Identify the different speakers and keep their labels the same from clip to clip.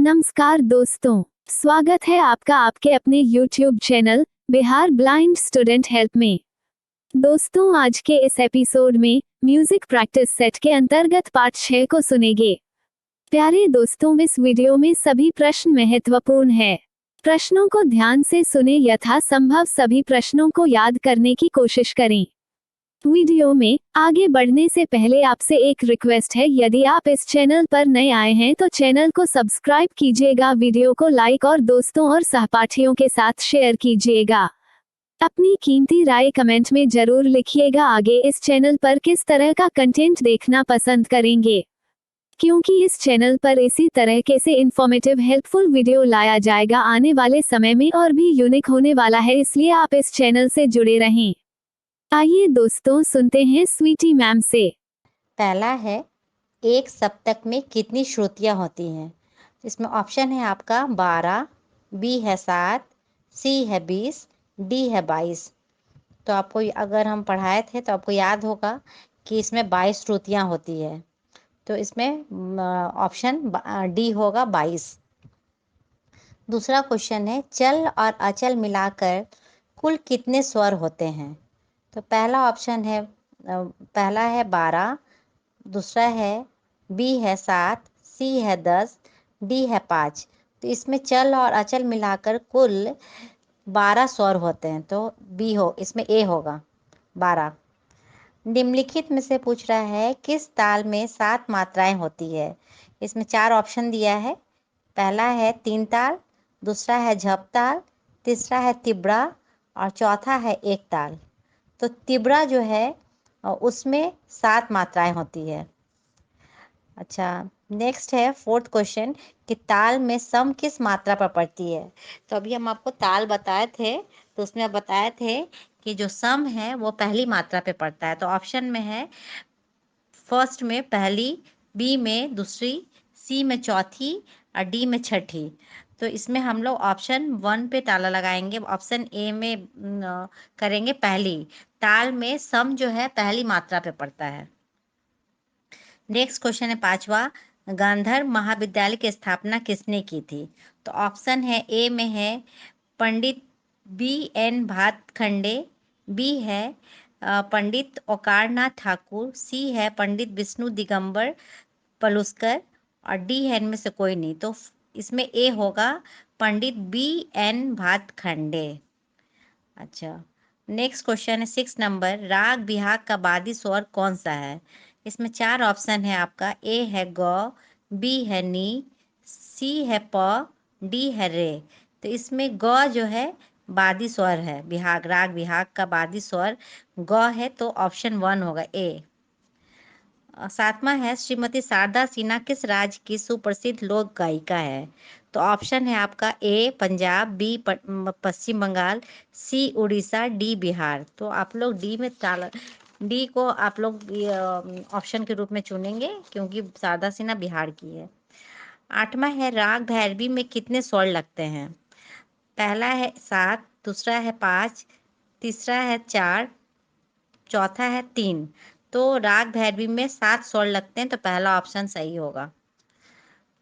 Speaker 1: नमस्कार दोस्तों, स्वागत है आपका आपके अपने YouTube channel Bihar blind student help में। दोस्तों, आज के इस एपिसोड में म्यूजिक प्रैक्टिस सेट के अंतर्गत पार्ट 6 को सुनेंगे। प्यारे दोस्तों, इस वीडियो में सभी प्रश्न महत्वपूर्ण है। प्रश्नों को ध्यान से सुने, यथासंभव सभी प्रश्नों को याद करने की कोशिश करें। वीडियो में आगे बढ़ने से पहले आपसे एक रिक्वेस्ट है, यदि आप इस चैनल पर नए आए हैं तो चैनल को सब्सक्राइब कीजिएगा, वीडियो को लाइक और दोस्तों और सहपाठियों के साथ शेयर कीजिएगा। अपनी कीमती राय कमेंट में जरूर लिखिएगा। आगे इस चैनल पर किस तरह का कंटेंट देखना पसंद करेंगे, क्योंकि इस चैनल पर इसी तरह के से इन्फॉर्मेटिव हेल्पफुल वीडियो लाया जाएगा आने वाले समय में और भी यूनिक होने वाला है, इसलिए आप इस चैनल से जुड़े रहें। आइए दोस्तों, सुनते हैं स्वीटी मैम से।
Speaker 2: पहला है, एक सप्तक में कितनी श्रुतियाँ होती हैं? इसमें ऑप्शन है आपका 12, बी है 7, सी है 20, डी है 22। तो आपको अगर हम पढ़ाए थे तो आपको याद होगा कि इसमें 22 श्रुतियाँ होती है, तो इसमें ऑप्शन डी होगा 22। दूसरा क्वेश्चन है, चल और अचल मिलाकर कुल कितने स्वर होते हैं? तो पहला ऑप्शन है, पहला है 12, दूसरा है बी है 7, सी है 10, डी है 5। तो इसमें चल और अचल मिलाकर कुल 12 स्वर होते हैं, तो बी हो, इसमें ए होगा 12। निम्नलिखित में से पूछ रहा है, किस ताल में 7 मात्राएं होती है? इसमें 4 ऑप्शन दिया है। पहला है 3 ताल, दूसरा है झप ताल, तीसरा है तिबड़ा और चौथा है एक ताल। तो तिबड़ा जो है उसमें 7 मात्राएं होती है। अच्छा, नेक्स्ट है फोर्थ क्वेश्चन कि ताल में सम किस मात्रा पर पड़ती है? तो अभी हम आपको ताल बताए थे, तो उसमें बताए थे कि जो सम है वो पहली मात्रा पे पड़ता है। तो ऑप्शन में है फर्स्ट में पहली, बी में दूसरी, सी में चौथी और डी में छठी। तो इसमें हम लोग ऑप्शन 1 पे ताला लगाएंगे, ऑप्शन ए में करेंगे पहली। ताल में सम जो है पहली मात्रा पे पड़ता है। नेक्स्ट क्वेश्चन है पांचवा, गांधर महाविद्यालय की स्थापना किसने की थी? तो ऑप्शन है ए में है पंडित B.N. भातखंडे, बी है पंडित ओकारनाथ ठाकुर, सी है पंडित विष्णु दिगंबर पलुस्कर और डी है इनमें से कोई नहीं। तो इसमें ए होगा पंडित B.N. भातखंडे। अच्छा, नेक्स्ट क्वेश्चन है 6 नंबर, राग बिहाग का बादी स्वर कौन सा है? इसमें 4 ऑप्शन है आपका। ए है ग, बी है नी, सी है प, डी है रे। तो इसमें ग जो है बादी स्वर है, बिहाग राग बिहाग का बादी स्वर ग है, तो ऑप्शन 1 होगा ए। 7वां है, श्रीमती शारदा सिन्हा किस राज्य की सुप्रसिद्ध लोक गायिका है? तो ऑप्शन है आपका ए पंजाब, बी पश्चिम बंगाल, सी उड़ीसा, डी बिहार। तो आप लोग डी को आप लोग ऑप्शन के रूप में चुनेंगे, क्योंकि शारदा सिन्हा बिहार की है। 8वां है, राग भैरवी में कितने स्वर लगते हैं? पहला है 7, दूसरा है 5, तीसरा है 4, चौथा है 3। तो राग भैरवी में 7 स्वर लगते हैं, तो पहला ऑप्शन सही होगा।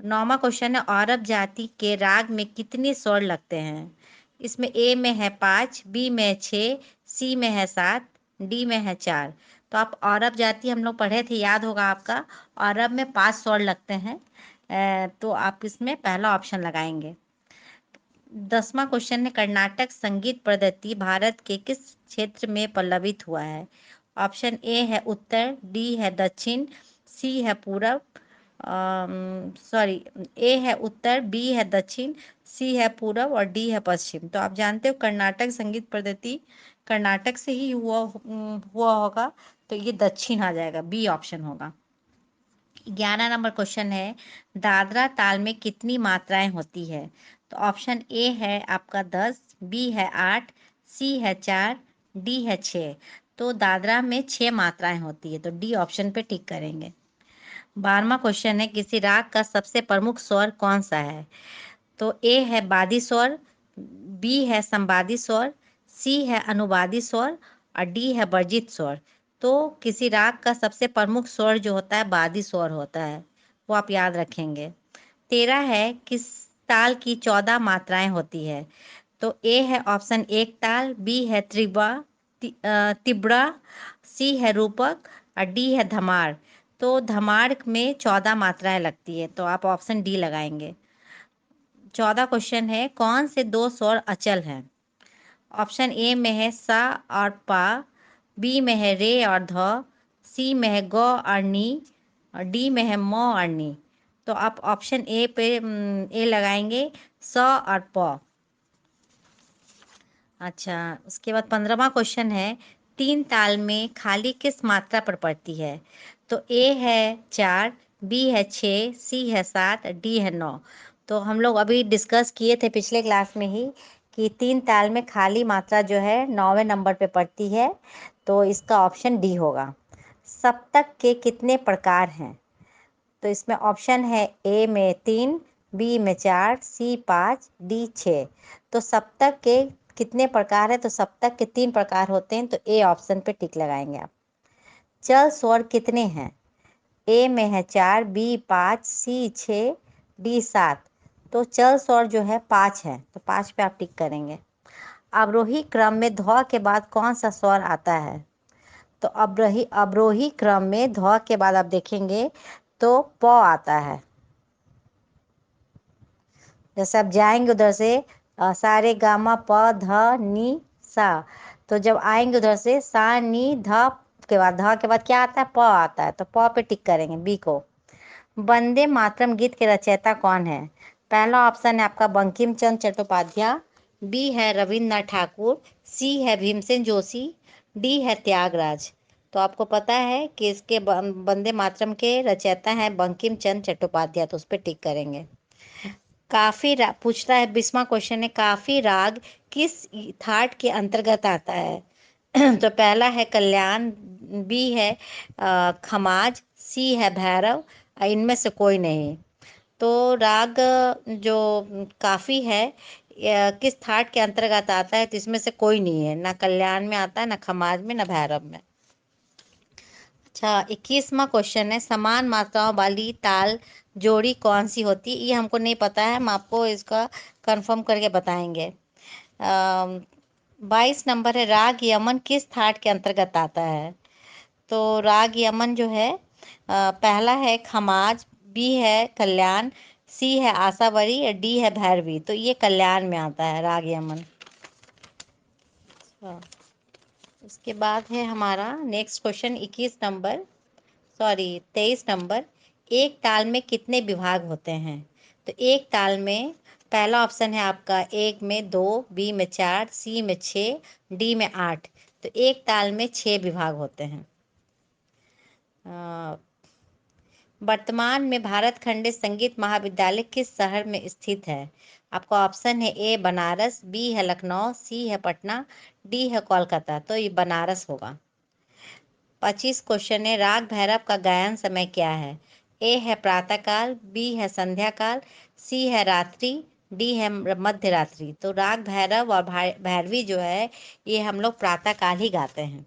Speaker 2: 9वां क्वेश्चन है, औरब जाति के राग में कितने स्वर लगते हैं? इसमें ए में है 5, बी में है 6, सी में है 7, डी में है 4। तो आप औरब जाति हम लोग पढ़े थे, याद होगा आपका, औरब में 5 स्वर लगते हैं, तो आप इसमें पहला ऑप्शन लगाएंगे। 10वां क्वेश्चन है, कर्नाटक संगीत पद्धति भारत के किस क्षेत्र में पल्लवित हुआ है? ऑप्शन ए है उत्तर, डी है दक्षिण, सी है पूरब, ए है उत्तर, बी है दक्षिण, सी है पूरब और डी है पश्चिम। तो आप जानते हो कर्नाटक संगीत पद्धति कर्नाटक से ही हुआ होगा, तो ये दक्षिण आ जाएगा, बी ऑप्शन होगा। 11 नंबर क्वेश्चन है, दादरा ताल में कितनी मात्राएं होती है? तो ऑप्शन ए है आपका 10, बी है 8, सी है 4, डी है 6। तो दादरा में 6 मात्राएं होती है, तो डी ऑप्शन पे टिक करेंगे। 12वां क्वेश्चन है, किसी राग का सबसे प्रमुख स्वर कौन सा है? तो ए है बादी स्वर, बी है संवादी स्वर, सी है अनुवादी स्वर और डी है वर्जित स्वर। तो किसी राग का सबसे प्रमुख स्वर जो होता है बादी स्वर होता है, वो आप याद रखेंगे। 13 है किस ताल की 14 मात्राएं होती है? तो ए है ऑप्शन एक ताल, बी है तिबड़ा, सी है रूपक और डी है धमार। तो धमार में 14 मात्राएं लगती है, तो आप ऑप्शन डी लगाएंगे। 14 क्वेश्चन है, कौन से दो स्वर अचल हैं? ऑप्शन ए में है सा और पा, बी में है रे और ध, सी में है ग और नी और डी में है म और नी। तो आप ऑप्शन ए पे ए लगाएंगे, स और प। अच्छा, उसके बाद 15वां क्वेश्चन है, तीन ताल में खाली किस मात्रा पर पड़ती है? तो ए है 4, बी है 6, सी है 7, डी है 9। तो हम लोग अभी डिस्कस किए थे पिछले क्लास में ही कि तीन ताल में खाली मात्रा जो है 9वें नंबर पे पड़ती है, तो इसका ऑप्शन डी होगा। सप्तक के कितने प्रकार हैं? तो इसमें ऑप्शन है ए में 3, बी में 4, सी 5, डी 6। तो सप्तक के कितने प्रकार है? तो सप्तक के 3 प्रकार होते हैं, तो ए ऑप्शन पे टिक लगाएंगे आप। चल स्वर कितने हैं? ए में है 4, बी 5, सी 6, डी 7। तो चल स्वर जो है 5 है, तो 5 पे आप टिक करेंगे। अवरोही क्रम में ध के बाद कौन सा स्वर आता है? तो अवरोही क्रम में ध के बाद आप देखेंगे तो प आता है। जैसे आप जाएंगे उधर से सारे गामा प ध नी सा, तो जब आएंगे उधर से सा नी ध के बाद क्या आता है? प आता है, तो प पे टिक करेंगे बी को। वंदे मातरम गीत के रचयिता कौन है? पहला ऑप्शन है आपका बंकिम चंद्र चट्टोपाध्याय, बी है रविन्द्रनाथ ठाकुर, सी है भीमसेन जोशी, डी है त्यागराज। तो आपको पता है कि इसके वंदे मातरम के रचयिता हैं बंकिम चंद्र चट्टोपाध्याय, तो उस पर टिक करेंगे। पूछता है 20वां क्वेश्चन है, काफी राग किस थाट के अंतर्गत आता है? तो पहला है कल्याण, बी है खमाज, सी है भैरव और इनमें से कोई नहीं। तो राग जो काफी है किस थाट के अंतर्गत आता है? तो इसमें से कोई नहीं है, ना कल्याण में आता है, ना खमाज में, ना भैरव में। अच्छा, 21वां क्वेश्चन है, समान मात्राओं वाली ताल जोड़ी कौन सी होती है? ये हमको नहीं पता है, हम आपको इसका कंफर्म करके बताएंगे। 22 नंबर है, राग यमन किस थाट के अंतर्गत आता है? तो राग यमन जो है पहला है खमाज, बी है कल्याण, सी है आशावरी और डी है भैरवी। तो ये कल्याण में आता है राग यमन। अच्छा, उसके बाद है हमारा नेक्स्ट क्वेश्चन 23 नंबर, एक ताल में कितने विभाग होते हैं? तो एक ताल में पहला ऑप्शन है आपका एक में 2, बी में 4, सी में 6, डी में 8। तो एक ताल में 6 विभाग होते हैं। वर्तमान में भारत खंडे संगीत महाविद्यालय किस शहर में स्थित है? आपका ऑप्शन है ए बनारस, बी है लखनऊ, सी है पटना, डी है कोलकाता। तो ये बनारस होगा। 25 क्वेश्चन है, राग भैरव का गायन समय क्या है? ए है प्रातःकाल, बी है संध्या काल, सी है रात्रि, डी है मध्य रात्रि। तो राग भैरव और भैरवी जो है ये हम लोग प्रातःकाल ही गाते हैं,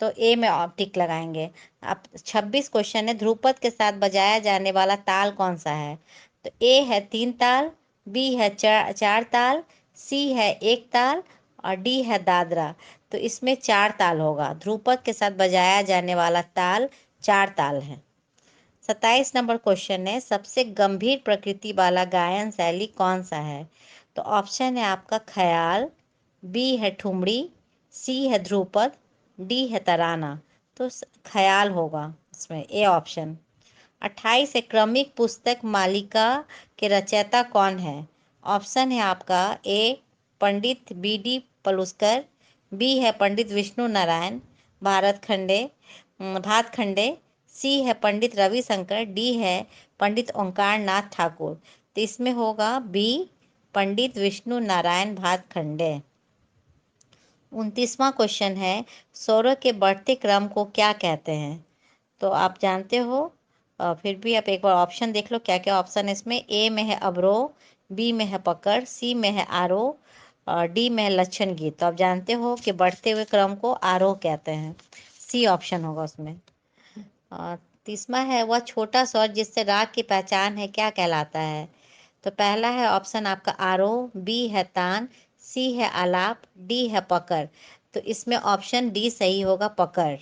Speaker 2: तो ए में आप टिक लगाएंगे। अब 26 क्वेश्चन है, ध्रुपद के साथ बजाया जाने वाला ताल कौन सा है? तो ए है 3 ताल, बी है 4 ताल, सी है 1 ताल और डी है दादरा। तो इसमें 4 ताल होगा। ध्रुपद के साथ बजाया जाने वाला ताल 4 ताल है। 27 नंबर क्वेश्चन है, सबसे गंभीर प्रकृति वाला गायन शैली कौन सा है? तो ऑप्शन है आपका ख्याल, बी है ठुमरी, सी है ध्रुपद, डी है तराना। तो ख्याल होगा इसमें, ए ऑप्शन। 28 है, क्रमिक पुस्तक मालिका के रचयिता कौन है? ऑप्शन है आपका ए पंडित बी डी पलुस्कर, बी है पंडित विष्णु नारायण भातखंडे, सी है पंडित रविशंकर, डी है पंडित ओंकार नाथ ठाकुर। तो इसमें होगा बी पंडित विष्णु नारायण भातखंडे। 29वां क्वेश्चन है, स्वरों के बढ़ते क्रम को क्या कहते हैं? तो आप जानते हो, फिर भी आप एक बार ऑप्शन देख लो क्या क्या ऑप्शन है इसमें। ए में है अवरोह, बी में है पकड़, सी में है आरोह और डी में है लक्षण गीत। तो आप जानते हो कि बढ़ते हुए क्रम को आरोह कहते हैं, सी ऑप्शन होगा उसमें। तीसरा है वह छोटा स्वर जिससे राग की पहचान है क्या कहलाता है। तो पहला है ऑप्शन आपका आरोह, बी है तान, सी है आलाप, डी है पकड़। तो इसमें ऑप्शन डी सही होगा, पकड़।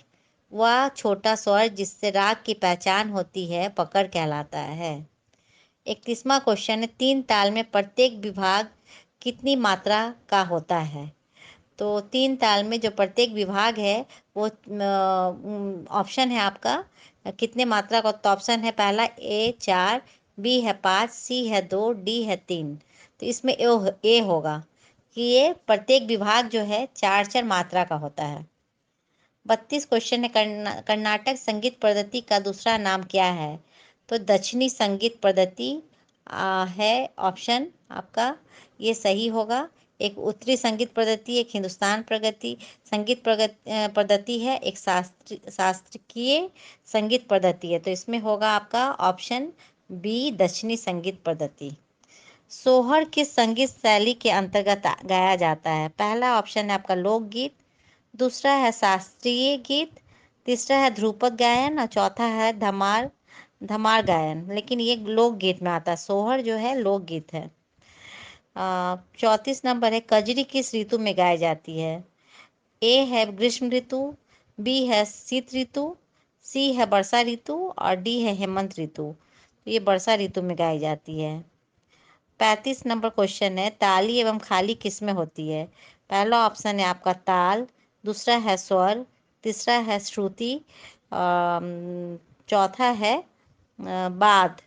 Speaker 2: वह छोटा स्वर जिससे राग की पहचान होती है पकड़ कहलाता है। 31वां क्वेश्चन है, तीन ताल में प्रत्येक विभाग कितनी मात्रा का होता है। तो तीन ताल में जो प्रत्येक विभाग है वो ऑप्शन है आपका कितने मात्रा का। तो ऑप्शन है पहला ए 4, बी है 5, सी है 2, डी है 3। तो इसमें ए होगा कि ये प्रत्येक विभाग जो है 4 मात्रा का होता है। 32 क्वेश्चन है, कर्नाटक संगीत पद्धति का दूसरा नाम क्या है। तो दक्षिणी संगीत पद्धति है ऑप्शन आपका, ये सही होगा। एक उत्तरी संगीत पद्धति, एक हिंदुस्तान प्रगति संगीत पद्धति है, एक शास्त्रीय संगीत पद्धति है। तो इसमें होगा आपका ऑप्शन बी, दक्षिणी संगीत पद्धति। सोहर किस संगीत शैली के अंतर्गत गाया जाता है। पहला ऑप्शन है आपका लोकगीत, दूसरा है शास्त्रीय गीत, तीसरा है ध्रुपद गायन और चौथा है धमार गायन। लेकिन ये लोकगीत में आता है, सोहर जो है लोकगीत है। 34 नंबर है, कजरी किस ऋतु में गाई जाती है। ए है ग्रीष्म ऋतु, बी है शीत ऋतु, सी है वर्षा ऋतु और डी है हेमंत ऋतु। तो ये वर्षा ऋतु में गाई जाती है। 35 नंबर क्वेश्चन है, ताली एवं खाली किस में होती है। पहला ऑप्शन है आपका ताल, दूसरा है स्वर, तीसरा है श्रुति, चौथा है बाद।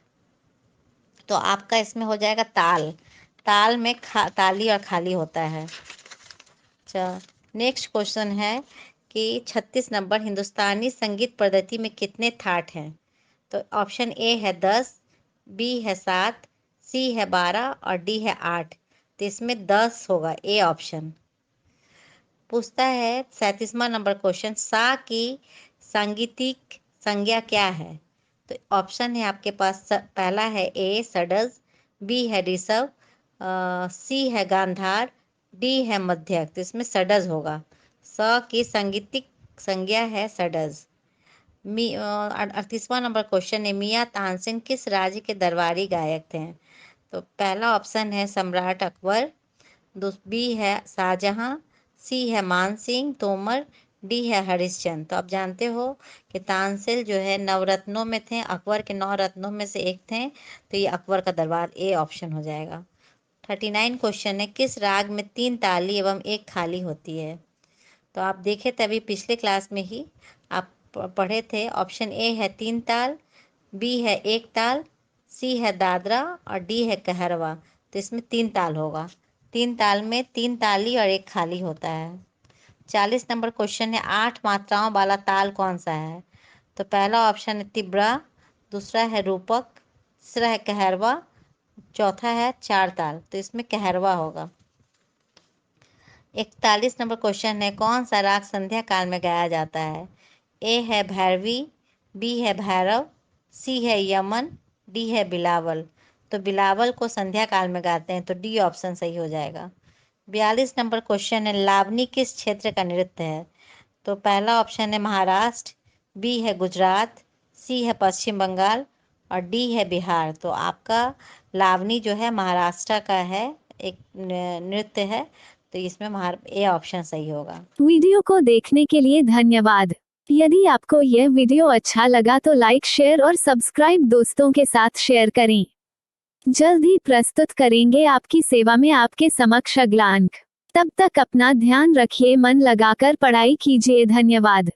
Speaker 2: तो आपका इसमें हो जाएगा ताल। ताल में ताली और खाली होता है। अच्छा, नेक्स्ट क्वेश्चन है कि 36 नंबर, हिंदुस्तानी संगीत पद्धति में कितने थाट हैं। तो ऑप्शन ए है 10, बी है 7, सी है 12 और डी है 8। तो इसमें 10 होगा, ए ऑप्शन। पूछता है 37वां नंबर क्वेश्चन, सा की सांगीतिक संज्ञा क्या है। तो ऑप्शन है आपके पास, पहला है ए षड्ज, बी है ऋषभ, सी है गांधार, डी है मध्यक। तो इसमें षड्ज होगा, स की सांगीतिक संज्ञा है षड्ज। 38वां नंबर क्वेश्चन है, मियां तानसेन किस राज्य के दरबारी गायक थे। तो पहला ऑप्शन है सम्राट अकबर, बी है शाहजहां, सी है मान सिंह तोमर, डी है हरिश्चंद्र। तो आप जानते हो कि तानसेन जो है नवरत्नों में थे, अकबर के 9 रत्नों में से एक थे। तो ये अकबर का दरबार, ए ऑप्शन हो जाएगा। 39 क्वेश्चन है, किस राग में 3 ताली एवं 1 खाली होती है। तो आप देखे थे अभी पिछले क्लास में ही आप पढ़े थे। ऑप्शन ए है 3 ताल, बी है 1 ताल, सी है दादरा और डी है कहरवा। तो इसमें 3 ताल होगा। 3 ताल में 3 ताली और 1 खाली होता है। 40 नंबर क्वेश्चन है, 8 मात्राओं वाला ताल कौन सा है। तो पहला ऑप्शन है तिब्रा, दूसरा है रूपक, तीसरा है कहरवा, चौथा है 4 ताल। तो इसमें कहरवा होगा। 41 नंबर क्वेश्चन है, कौन सा राग संध्या काल में गाया जाता है। ए है भैरवी, बी है भैरव, सी है यमन, डी है बिलावल। तो बिलावल को संध्या काल में गाते हैं, तो डी ऑप्शन सही हो जाएगा। 42 नंबर क्वेश्चन है, लावनी किस क्षेत्र का नृत्य है। तो पहला ऑप्शन है महाराष्ट्र, बी है गुजरात, सी है पश्चिम बंगाल और डी है बिहार। तो आपका लावनी जो है महाराष्ट्र का है, एक नृत्य है। तो इसमें ए ऑप्शन सही होगा।
Speaker 1: वीडियो को देखने के लिए धन्यवाद। यदि आपको यह वीडियो अच्छा लगा तो लाइक, शेयर और सब्सक्राइब दोस्तों के साथ शेयर करें। जल्द ही प्रस्तुत करेंगे आपकी सेवा में आपके समक्ष अगला अंक। तब तक अपना ध्यान रखिए, मन लगाकर पढ़ाई कीजिए। धन्यवाद।